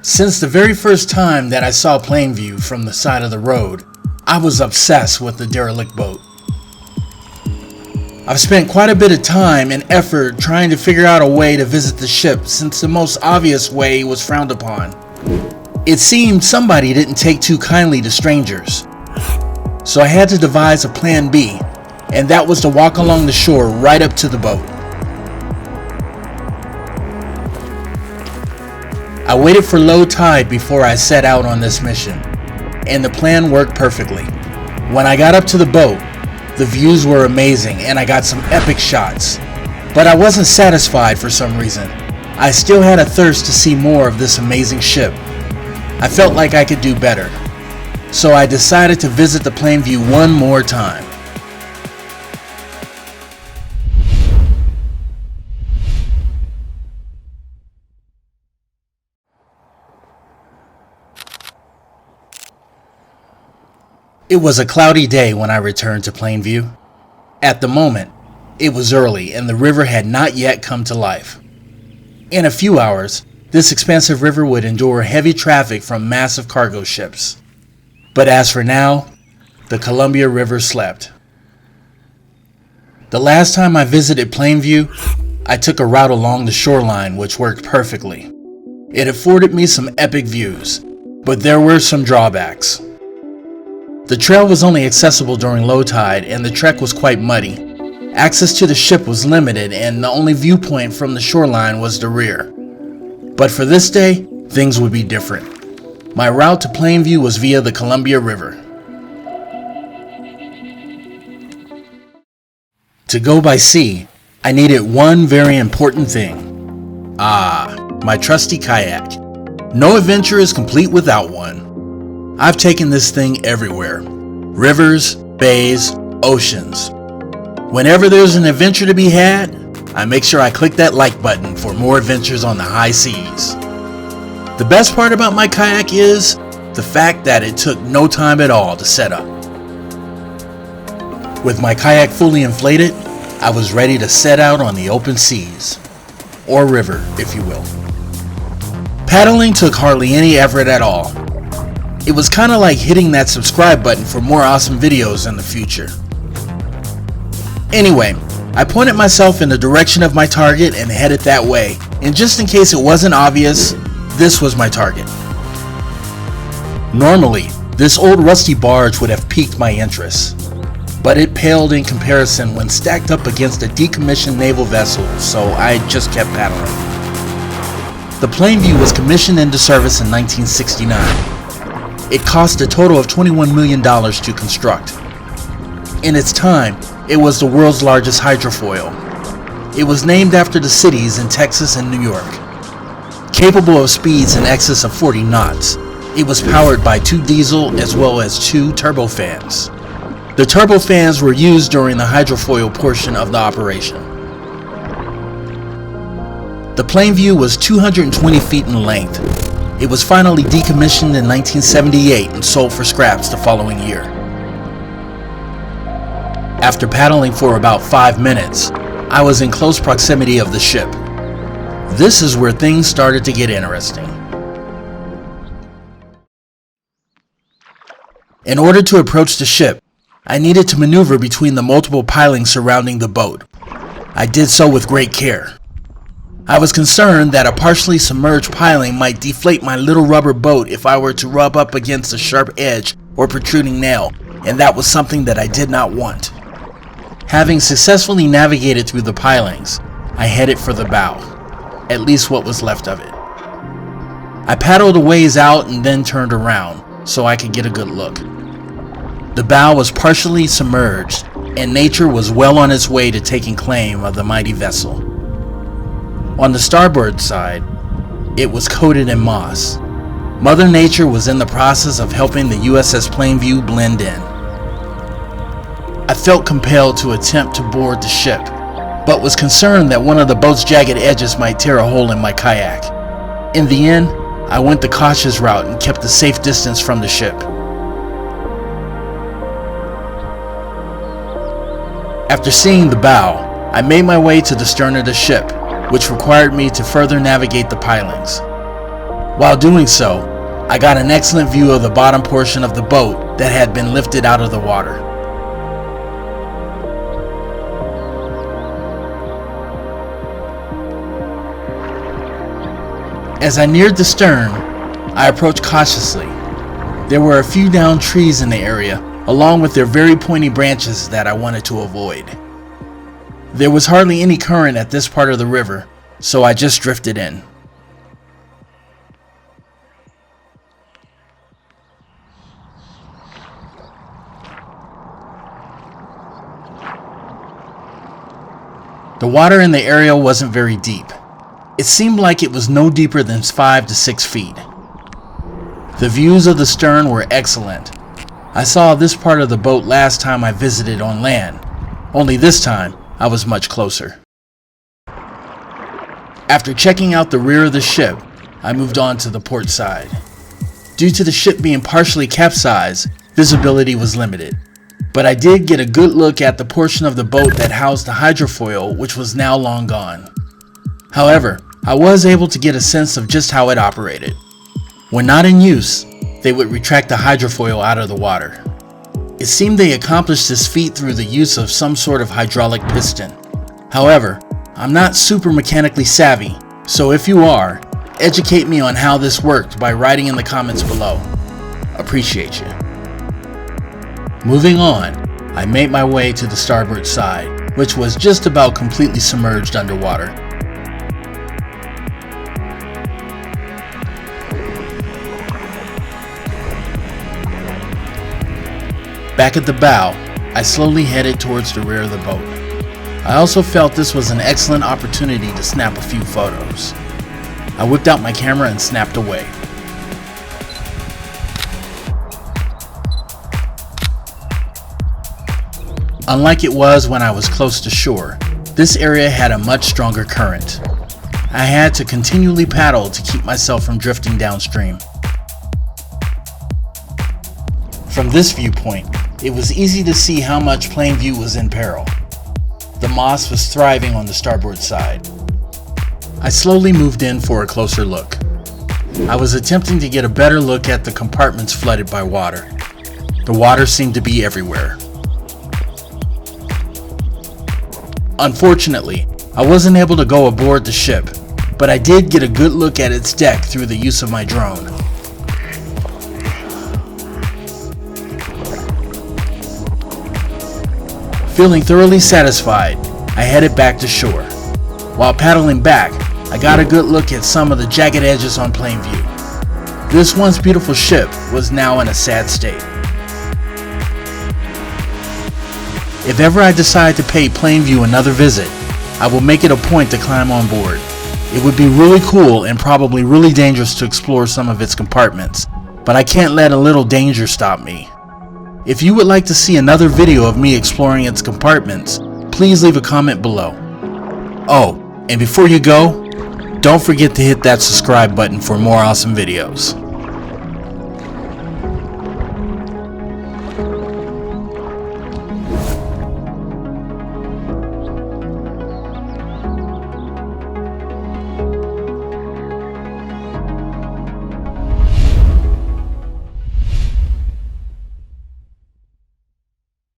Since the very first time that I saw Plainview from the side of the road, I was obsessed with the derelict boat. I've spent quite a bit of time and effort trying to figure out a way to visit the ship since the most obvious way was frowned upon. It seemed somebody didn't take too kindly to strangers. So I had to devise a plan B, and that was to walk along the shore right up to the boat. I waited for low tide before I set out on this mission, and the plan worked perfectly. When I got up to the boat, the views were amazing and I got some epic shots. But I wasn't satisfied for some reason. I still had a thirst to see more of this amazing ship. I felt like I could do better. So I decided to visit the Plainview one more time. It was a cloudy day when I returned to Plainview. At the moment, it was early and the river had not yet come to life. In a few hours, this expansive river would endure heavy traffic from massive cargo ships. But as for now, the Columbia River slept. The last time I visited Plainview, I took a route along the shoreline which worked perfectly. It afforded me some epic views, but there were some drawbacks. The trail was only accessible during low tide and the trek was quite muddy. Access to the ship was limited and the only viewpoint from the shoreline was the rear. But for this day, things would be different. My route to Plainview was via the Columbia River. To go by sea, I needed one very important thing. My trusty kayak. No adventure is complete without one. I've taken this thing everywhere. Rivers, bays, oceans. Whenever there's an adventure to be had, I make sure I click that like button for more adventures on the high seas. The best part about my kayak is the fact that it took no time at all to set up. With my kayak fully inflated, I was ready to set out on the open seas, or river, if you will. Paddling took hardly any effort at all. It was kinda like hitting that subscribe button for more awesome videos in the future. Anyway, I pointed myself in the direction of my target and headed that way, and just in case it wasn't obvious, this was my target. Normally, this old rusty barge would have piqued my interest, but it paled in comparison when stacked up against a decommissioned naval vessel, so I just kept paddling. The Plainview was commissioned into service in 1969. It cost a total of $21 million to construct. In its time, it was the world's largest hydrofoil. It was named after the cities in Texas and New York. Capable of speeds in excess of 40 knots, it was powered by 2 diesel as well as 2 turbofans. The turbofans were used during the hydrofoil portion of the operation. The Plainview was 220 feet in length. It was finally decommissioned in 1978 and sold for scraps the following year. After paddling for about 5 minutes, I was in close proximity of the ship. This is where things started to get interesting. In order to approach the ship, I needed to maneuver between the multiple pilings surrounding the boat. I did so with great care. I was concerned that a partially submerged piling might deflate my little rubber boat if I were to rub up against a sharp edge or protruding nail, and that was something that I did not want. Having successfully navigated through the pilings, I headed for the bow, at least what was left of it. I paddled a ways out and then turned around so I could get a good look. The bow was partially submerged, and nature was well on its way to taking claim of the mighty vessel. On the starboard side, it was coated in moss. Mother Nature was in the process of helping the USS Plainview blend in. I felt compelled to attempt to board the ship, but was concerned that one of the boat's jagged edges might tear a hole in my kayak. In the end, I went the cautious route and kept a safe distance from the ship. After seeing the bow, I made my way to the stern of the ship, which required me to further navigate the pilings. While doing so, I got an excellent view of the bottom portion of the boat that had been lifted out of the water. As I neared the stern, I approached cautiously. There were a few downed trees in the area, along with their very pointy branches that I wanted to avoid. There was hardly any current at this part of the river, so I just drifted in. The water in the area wasn't very deep. It seemed like it was no deeper than 5 to 6 feet. The views of the stern were excellent. I saw this part of the boat last time I visited on land, only this time I was much closer. After checking out the rear of the ship, I moved on to the port side. Due to the ship being partially capsized, visibility was limited, but I did get a good look at the portion of the boat that housed the hydrofoil, which was now long gone. However, I was able to get a sense of just how it operated. When not in use, they would retract the hydrofoil out of the water. It seemed they accomplished this feat through the use of some sort of hydraulic piston. However, I'm not super mechanically savvy, so if you are, educate me on how this worked by writing in the comments below. Appreciate you. Moving on, I made my way to the starboard side, which was just about completely submerged underwater. Back at the bow, I slowly headed towards the rear of the boat. I also felt this was an excellent opportunity to snap a few photos. I whipped out my camera and snapped away. Unlike it was when I was close to shore, this area had a much stronger current. I had to continually paddle to keep myself from drifting downstream. From this viewpoint, it was easy to see how much Plainview was in peril. The moss was thriving on the starboard side. I slowly moved in for a closer look. I was attempting to get a better look at the compartments flooded by water. The water seemed to be everywhere. Unfortunately, I wasn't able to go aboard the ship, but I did get a good look at its deck through the use of my drone. Feeling thoroughly satisfied, I headed back to shore. While paddling back, I got a good look at some of the jagged edges on Plainview. This once beautiful ship was now in a sad state. If ever I decide to pay Plainview another visit, I will make it a point to climb on board. It would be really cool and probably really dangerous to explore some of its compartments, but I can't let a little danger stop me. If you would like to see another video of me exploring its compartments, please leave a comment below. Oh, and before you go, don't forget to hit that subscribe button for more awesome videos.